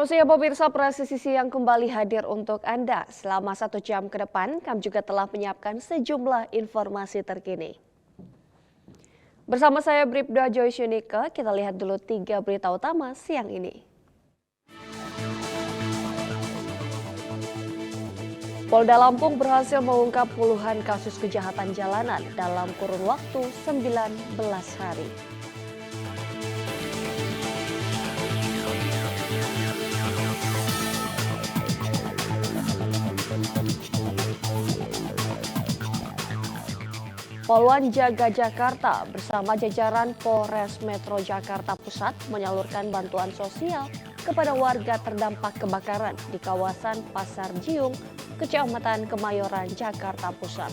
Selamat siang pemirsa, Presisi Siang kembali hadir untuk Anda. Selama 1 jam ke depan, kami juga telah menyiapkan sejumlah informasi terkini. Bersama saya Bribda Joyce Yunika, kita lihat dulu 3 berita utama siang ini. Polda Lampung berhasil mengungkap puluhan kasus kejahatan jalanan dalam kurun waktu 19 hari. Poluan Jaga Jakarta bersama jajaran Polres Metro Jakarta Pusat menyalurkan bantuan sosial kepada warga terdampak kebakaran di kawasan Pasar Jiung, Kecamatan Kemayoran, Jakarta Pusat.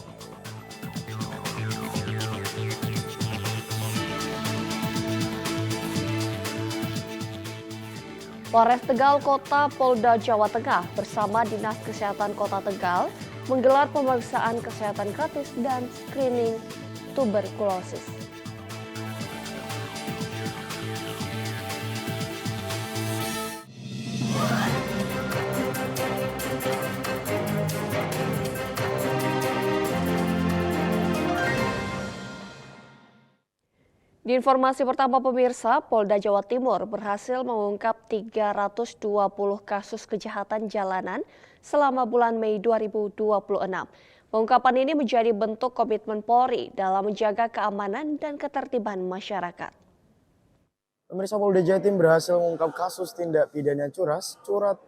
Polres Tegal Kota Polda Jawa Tengah bersama Dinas Kesehatan Kota Tegal menggelar pemeriksaan kesehatan gratis dan screening tuberkulosis. Di informasi pertama pemirsa, Polda Jawa Timur berhasil mengungkap 320 kasus kejahatan jalanan selama bulan Mei 2026. Pengungkapan ini menjadi bentuk komitmen Polri dalam menjaga keamanan dan ketertiban masyarakat. Pemirsa, Polda Jawa Timur berhasil mengungkap kasus tindak pidana curas,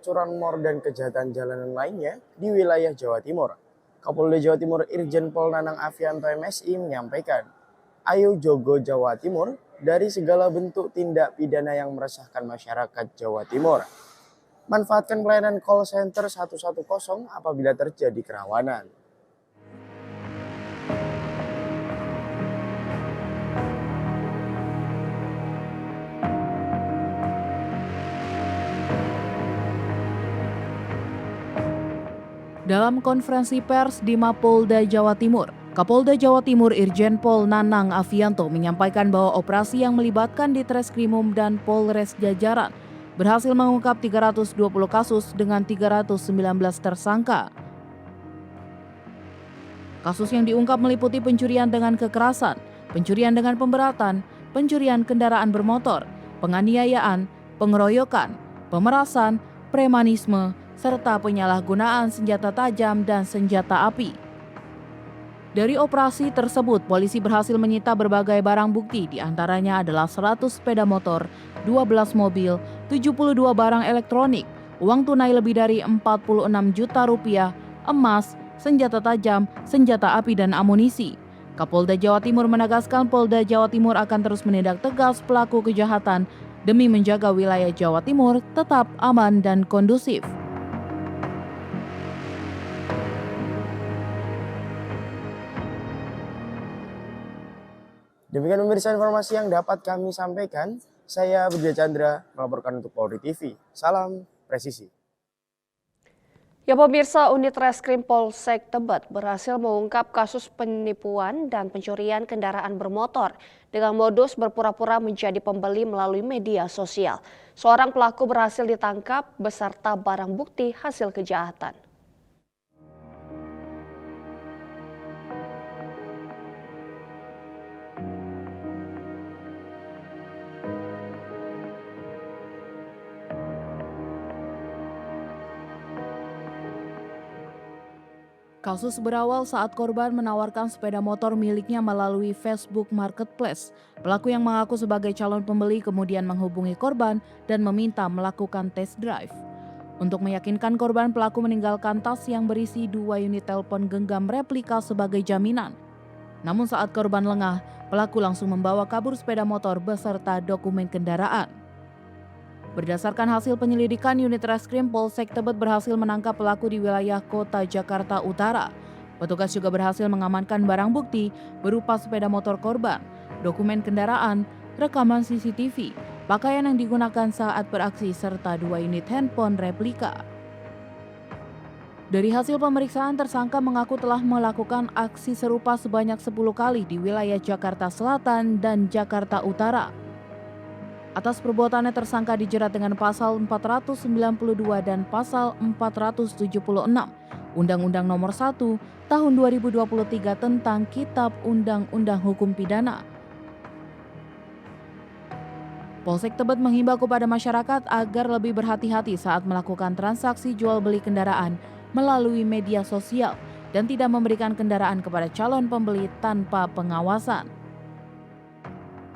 curanmor dan kejahatan jalanan lainnya di wilayah Jawa Timur. Kapolda Jawa Timur Irjen Pol Nanang Afianto MSI menyampaikan, ayo jogo Jawa Timur dari segala bentuk tindak pidana yang meresahkan masyarakat Jawa Timur. Manfaatkan pelayanan call center 110 apabila terjadi kerawanan. Dalam konferensi pers di Mapolda Jawa Timur, Kapolda Jawa Timur Irjen Pol Nanang Afianto menyampaikan bahwa operasi yang melibatkan Ditreskrimum dan Polres jajaran berhasil mengungkap 320 kasus dengan 319 tersangka. Kasus yang diungkap meliputi pencurian dengan kekerasan, pencurian dengan pemberatan, pencurian kendaraan bermotor, penganiayaan, pengeroyokan, pemerasan, premanisme, serta penyalahgunaan senjata tajam dan senjata api. Dari operasi tersebut, polisi berhasil menyita berbagai barang bukti, diantaranya adalah 100 sepeda motor, 12 mobil, 72 barang elektronik, uang tunai lebih dari 46 juta rupiah, emas, senjata tajam, senjata api, dan amunisi. Kapolda Jawa Timur menegaskan Polda Jawa Timur akan terus menindak tegas pelaku kejahatan demi menjaga wilayah Jawa Timur tetap aman dan kondusif. Demikian pemirsa informasi yang dapat kami sampaikan. Saya Budi Chandra melaporkan untuk Polri TV. Salam presisi. Ya pemirsa, unit Reskrim Polsek Tebet berhasil mengungkap kasus penipuan dan pencurian kendaraan bermotor dengan modus berpura-pura menjadi pembeli melalui media sosial. Seorang pelaku berhasil ditangkap beserta barang bukti hasil kejahatan. Kasus berawal saat korban menawarkan sepeda motor miliknya melalui Facebook Marketplace. Pelaku yang mengaku sebagai calon pembeli kemudian menghubungi korban dan meminta melakukan test drive. Untuk meyakinkan korban, pelaku meninggalkan tas yang berisi 2 unit telepon genggam replika sebagai jaminan. Namun saat korban lengah, pelaku langsung membawa kabur sepeda motor beserta dokumen kendaraan. Berdasarkan hasil penyelidikan, unit Reskrim Polsek Tebet berhasil menangkap pelaku di wilayah Kota Jakarta Utara. Petugas juga berhasil mengamankan barang bukti berupa sepeda motor korban, dokumen kendaraan, rekaman CCTV, pakaian yang digunakan saat beraksi, serta 2 unit handphone replika. Dari hasil pemeriksaan, tersangka mengaku telah melakukan aksi serupa sebanyak 10 kali di wilayah Jakarta Selatan dan Jakarta Utara. Atas perbuatannya tersangka dijerat dengan pasal 492 dan pasal 476 Undang-Undang Nomor 1 Tahun 2023 tentang Kitab Undang-Undang Hukum Pidana. Polsek Tebet menghimbau kepada masyarakat agar lebih berhati-hati saat melakukan transaksi jual beli kendaraan melalui media sosial dan tidak memberikan kendaraan kepada calon pembeli tanpa pengawasan.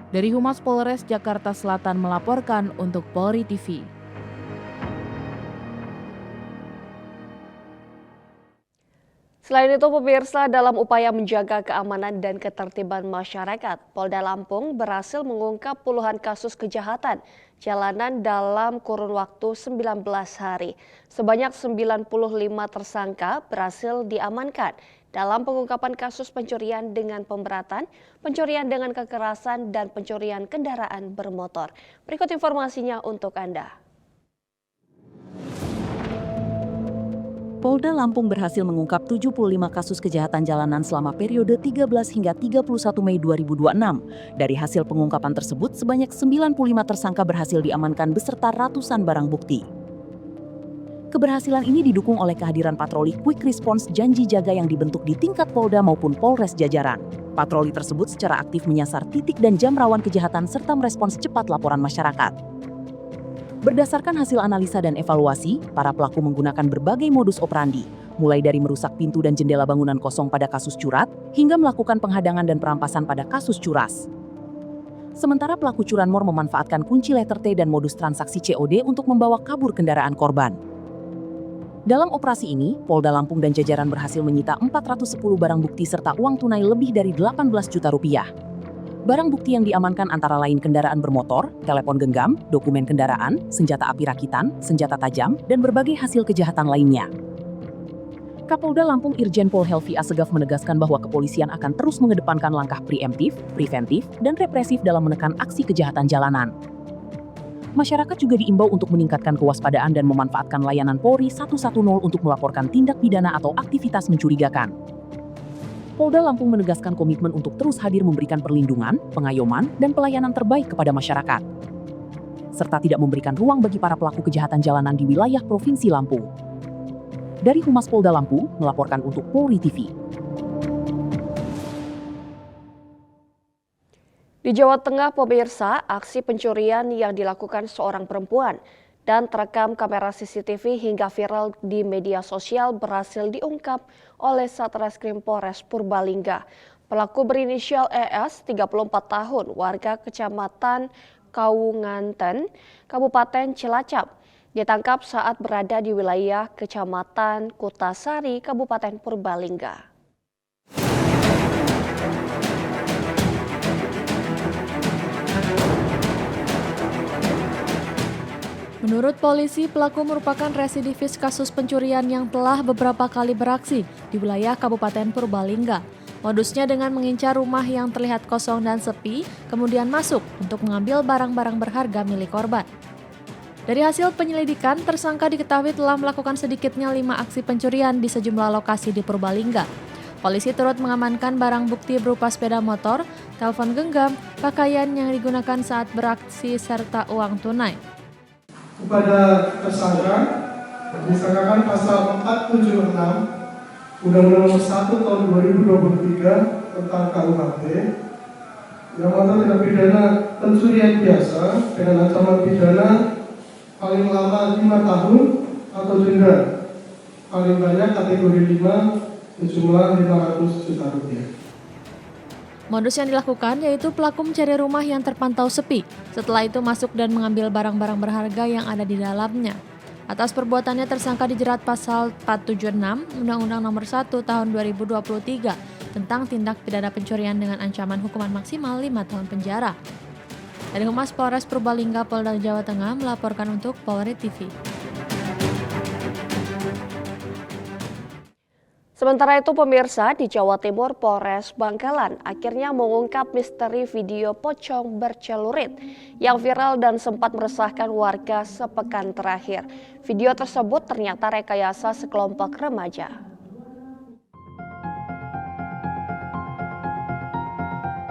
Dari Humas Polres Jakarta Selatan melaporkan untuk Polri TV. Selain itu, pemirsa, dalam upaya menjaga keamanan dan ketertiban masyarakat, Polda Lampung berhasil mengungkap puluhan kasus kejahatan jalanan dalam kurun waktu 19 hari. Sebanyak 95 tersangka berhasil diamankan dalam pengungkapan kasus pencurian dengan pemberatan, pencurian dengan kekerasan, dan pencurian kendaraan bermotor. Berikut informasinya untuk Anda. Polda Lampung berhasil mengungkap 75 kasus kejahatan jalanan selama periode 13 hingga 31 Mei 2026. Dari hasil pengungkapan tersebut, sebanyak 95 tersangka berhasil diamankan beserta ratusan barang bukti. Keberhasilan ini didukung oleh kehadiran patroli Quick Response Janji Jaga yang dibentuk di tingkat Polda maupun Polres jajaran. Patroli tersebut secara aktif menyasar titik dan jam rawan kejahatan serta merespons cepat laporan masyarakat. Berdasarkan hasil analisa dan evaluasi, para pelaku menggunakan berbagai modus operandi, mulai dari merusak pintu dan jendela bangunan kosong pada kasus curat, hingga melakukan penghadangan dan perampasan pada kasus curas. Sementara pelaku curanmor memanfaatkan kunci letter T dan modus transaksi COD untuk membawa kabur kendaraan korban. Dalam operasi ini, Polda Lampung dan jajaran berhasil menyita 410 barang bukti serta uang tunai lebih dari 18 juta rupiah. Barang bukti yang diamankan antara lain kendaraan bermotor, telepon genggam, dokumen kendaraan, senjata api rakitan, senjata tajam, dan berbagai hasil kejahatan lainnya. Kapolda Lampung Irjen Pol Helvi Assegaf menegaskan bahwa kepolisian akan terus mengedepankan langkah preemptif, preventif, dan represif dalam menekan aksi kejahatan jalanan. Masyarakat juga diimbau untuk meningkatkan kewaspadaan dan memanfaatkan layanan Polri 110 untuk melaporkan tindak pidana atau aktivitas mencurigakan. Polda Lampung menegaskan komitmen untuk terus hadir memberikan perlindungan, pengayoman, dan pelayanan terbaik kepada masyarakat, serta tidak memberikan ruang bagi para pelaku kejahatan jalanan di wilayah Provinsi Lampung. Dari Humas Polda Lampung, melaporkan untuk Polri TV. Di Jawa Tengah, pemirsa, aksi pencurian yang dilakukan seorang perempuan dan terekam kamera CCTV hingga viral di media sosial berhasil diungkap oleh Satreskrim Polres Purbalingga. Pelaku berinisial ES, 34 tahun, warga Kecamatan Kaunganten, Kabupaten Cilacap, ditangkap saat berada di wilayah Kecamatan Kutasari, Kabupaten Purbalingga. Menurut polisi, pelaku merupakan residivis kasus pencurian yang telah beberapa kali beraksi di wilayah Kabupaten Purbalingga. Modusnya dengan mengincar rumah yang terlihat kosong dan sepi, kemudian masuk untuk mengambil barang-barang berharga milik korban. Dari hasil penyelidikan, tersangka diketahui telah melakukan sedikitnya 5 aksi pencurian di sejumlah lokasi di Purbalingga. Polisi turut mengamankan barang bukti berupa sepeda motor, telepon genggam, pakaian yang digunakan saat beraksi, serta uang tunai. Kepada tersangka disangkakan pasal 476 Undang-Undang Nomor 1 Tahun 2023 tentang KUHP yang mana tindak pidana pencurian biasa dengan ancaman pidana paling lama 5 tahun atau denda paling banyak kategori 5 sejumlah 500 juta rupiah. Modus yang dilakukan yaitu pelaku mencari rumah yang terpantau sepi. Setelah itu masuk dan mengambil barang-barang berharga yang ada di dalamnya. Atas perbuatannya tersangka dijerat pasal 476 Undang-Undang Nomor 1 Tahun 2023 tentang tindak pidana pencurian dengan ancaman hukuman maksimal 5 tahun penjara. Dari Humas Polres Purbalingga, Polda Jawa Tengah melaporkan untuk Polri TV. Sementara itu, pemirsa, di Jawa Timur, Polres Bangkalan akhirnya mengungkap misteri video pocong bercelurit yang viral dan sempat meresahkan warga sepekan terakhir. Video tersebut ternyata rekayasa sekelompok remaja.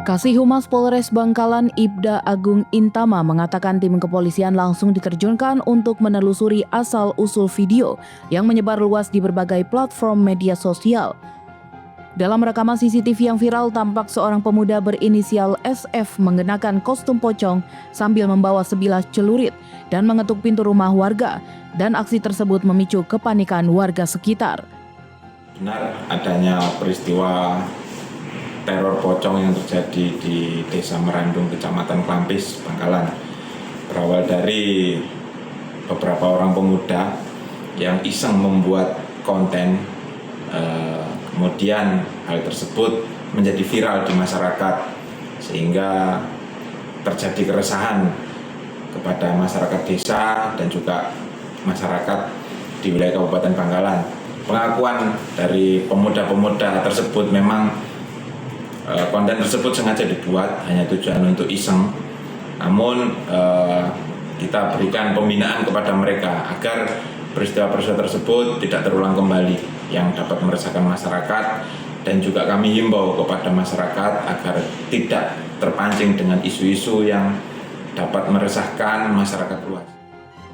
Kasih Humas Polres Bangkalan Ibda Agung Intama mengatakan tim kepolisian langsung diterjunkan untuk menelusuri asal-usul video yang menyebar luas di berbagai platform media sosial. Dalam rekaman CCTV yang viral tampak seorang pemuda berinisial SF mengenakan kostum pocong sambil membawa sebilah celurit dan mengetuk pintu rumah warga, dan aksi tersebut memicu kepanikan warga sekitar. Benar adanya peristiwa teror pocong yang terjadi di Desa Merandung, Kecamatan Klampis, Bangkalan. Berawal dari beberapa orang pemuda yang iseng membuat konten, kemudian hal tersebut menjadi viral di masyarakat sehingga terjadi keresahan kepada masyarakat desa dan juga masyarakat di wilayah Kabupaten Bangkalan. Pengakuan dari pemuda-pemuda tersebut memang konten tersebut sengaja dibuat hanya tujuan untuk iseng, namun kita berikan pembinaan kepada mereka agar peristiwa-peristiwa tersebut tidak terulang kembali yang dapat meresahkan masyarakat, dan juga kami himbau kepada masyarakat agar tidak terpancing dengan isu-isu yang dapat meresahkan masyarakat luas.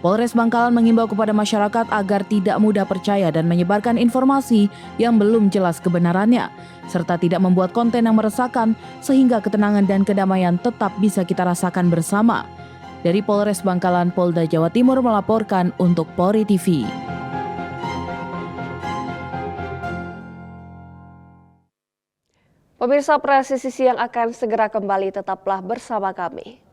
Polres Bangkalan mengimbau kepada masyarakat agar tidak mudah percaya dan menyebarkan informasi yang belum jelas kebenarannya, serta tidak membuat konten yang meresahkan sehingga ketenangan dan kedamaian tetap bisa kita rasakan bersama. Dari Polres Bangkalan, Polda Jawa Timur melaporkan untuk Polri TV. Pemirsa Presisi Siang akan segera kembali, tetaplah bersama kami.